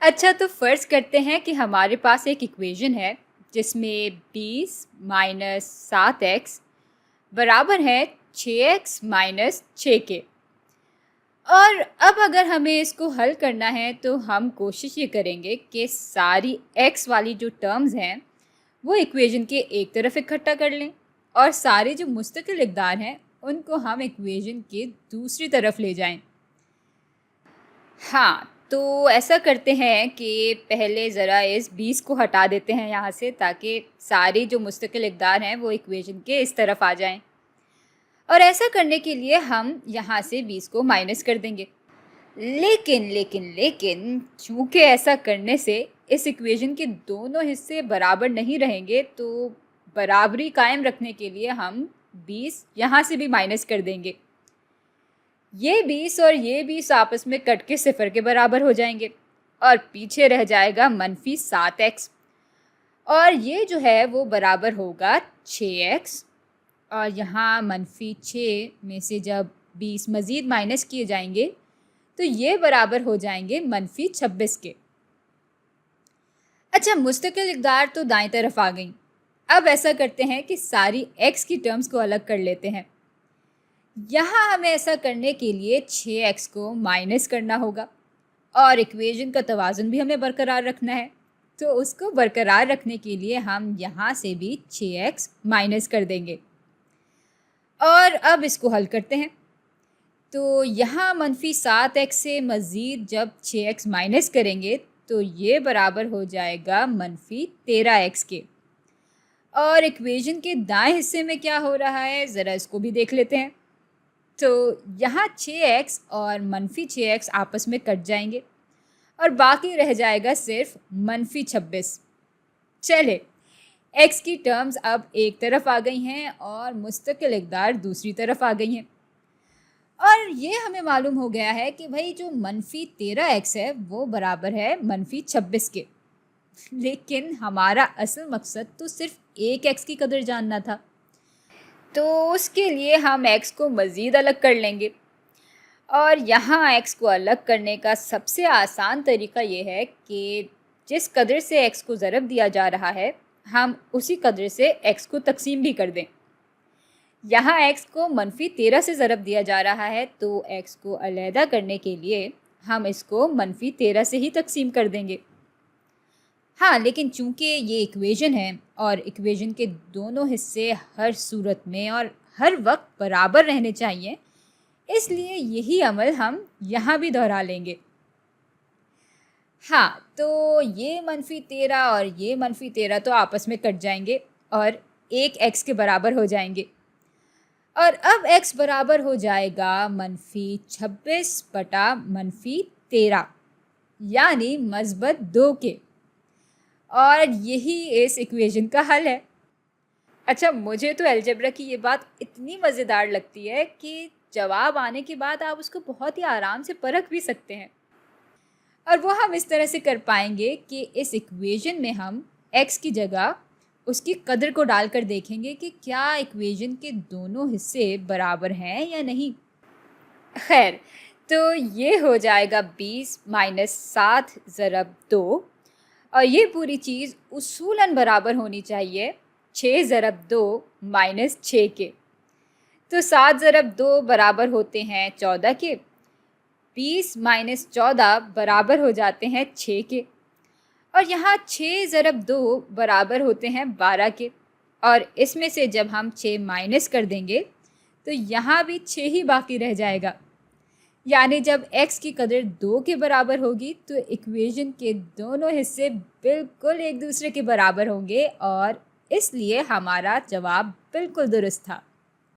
अच्छा, तो फ़र्ज़ करते हैं कि हमारे पास एक इक्वेशन है जिसमें 20 माइनस 7x बराबर है 6x माइनस 6 के। और अब अगर हमें इसको हल करना है तो हम कोशिश ये करेंगे कि सारी x वाली जो टर्म्स हैं वो इक्वेशन के एक तरफ इकट्ठा कर लें और सारे जो मुस्तकिल इक़दार हैं उनको हम इक्वेशन के दूसरी तरफ ले जाएं। हाँ, तो ऐसा करते हैं कि पहले ज़रा इस 20 को हटा देते हैं यहाँ से, ताकि सारे जो मुस्तकिल इक़दार हैं वो इक्वेशन के इस तरफ आ जाएं। और ऐसा करने के लिए हम यहाँ से 20 को माइनस कर देंगे। लेकिन चूँकि ऐसा करने से इस इक्वेशन के दोनों हिस्से बराबर नहीं रहेंगे, तो बराबरी कायम रखने के लिए हम 20 यहाँ से भी माइनस कर देंगे। ये 20 और ये 20 आपस में कट के 0 के बराबर हो जाएंगे और पीछे रह जाएगा मनफी 7x, और ये जो है वो बराबर होगा 6x, और यहाँ मनफी 6 में से जब 20 मज़ीद माइनस किए जाएंगे तो ये बराबर हो जाएंगे मनफी 26 के। अच्छा, मुस्तकिल इक़दार तो दाएं तरफ आ गई। अब ऐसा करते हैं कि सारी x की टर्म्स को अलग कर लेते हैं। यहाँ हमें ऐसा करने के लिए 6x को माइनस करना होगा और इक्वेशन का तवाज़ुन भी हमें बरकरार रखना है, तो उसको बरकरार रखने के लिए हम यहाँ से भी 6x माइनस कर देंगे। और अब इसको हल करते हैं, तो यहाँ मनफी 7x से मज़ीद जब 6x माइनस करेंगे तो ये बराबर हो जाएगा मनफी 13x के। और इक्वेशन के दाएं हिस्से में क्या हो रहा है ज़रा इसको भी देख लेते हैं। तो यहाँ 6x और मनफी 6x आपस में कट जाएंगे और बाकी रह जाएगा सिर्फ मनफी 26। चले, x की टर्म्स अब एक तरफ आ गई हैं और मुस्तकिल इक़दार दूसरी तरफ आ गई हैं। और ये हमें मालूम हो गया है कि भाई जो मनफी 13x है वो बराबर है मनफी 26 के। लेकिन हमारा असल मकसद तो सिर्फ एक x की कदर जानना था, तो उसके लिए हम x को मज़ीद अलग कर लेंगे। और यहाँ x को अलग करने का सबसे आसान तरीका ये है कि जिस कदर से x को ज़रब दिया जा रहा है हम उसी कदर से x को तकसीम भी कर दें। यहाँ x को मनफी 13 से ज़रब दिया जा रहा है, तो x को अलहदा करने के लिए हम इसको मनफी 13 से ही तकसीम कर देंगे। हाँ, लेकिन चूँकि ये इक्वेशन है और इक्वेशन के दोनों हिस्से हर सूरत में और हर वक्त बराबर रहने चाहिए, इसलिए यही अमल हम यहाँ भी दोहरा लेंगे। हाँ, तो ये मनफी 13 और ये मनफी 13 तो आपस में कट जाएंगे और एक x के बराबर हो जाएंगे। और अब x बराबर हो जाएगा मनफी 26 बटा मनफी 13, यानी मस्बत 2 के। और यही इस इक्वेशन का हल है। अच्छा, मुझे तो अलजेब्रा की ये बात इतनी मज़ेदार लगती है कि जवाब आने के बाद आप उसको बहुत ही आराम से परख भी सकते हैं। और वो हम इस तरह से कर पाएंगे कि इस इक्वेशन में हम x की जगह उसकी कदर को डालकर देखेंगे कि क्या इक्वेशन के दोनों हिस्से बराबर हैं या नहीं। खैर, तो ये हो जाएगा 20 माइनस 7 ज़रब 2, और ये पूरी चीज़ उसूलन बराबर होनी चाहिए 6 ज़रब 2 माइनस 6 के। तो 7 ज़रब 2 बराबर होते हैं 14 के, 20 माइनस 14 बराबर हो जाते हैं 6 के, और यहाँ 6 ज़रब 2 बराबर होते हैं 12 के। और इसमें से जब हम 6 माइनस कर देंगे तो यहाँ भी 6 ही बाकी रह जाएगा, यानी जब x की कदर 2 के बराबर होगी तो इक्वेशन के दोनों हिस्से बिल्कुल एक दूसरे के बराबर होंगे, और इसलिए हमारा जवाब बिल्कुल दुरुस्त था।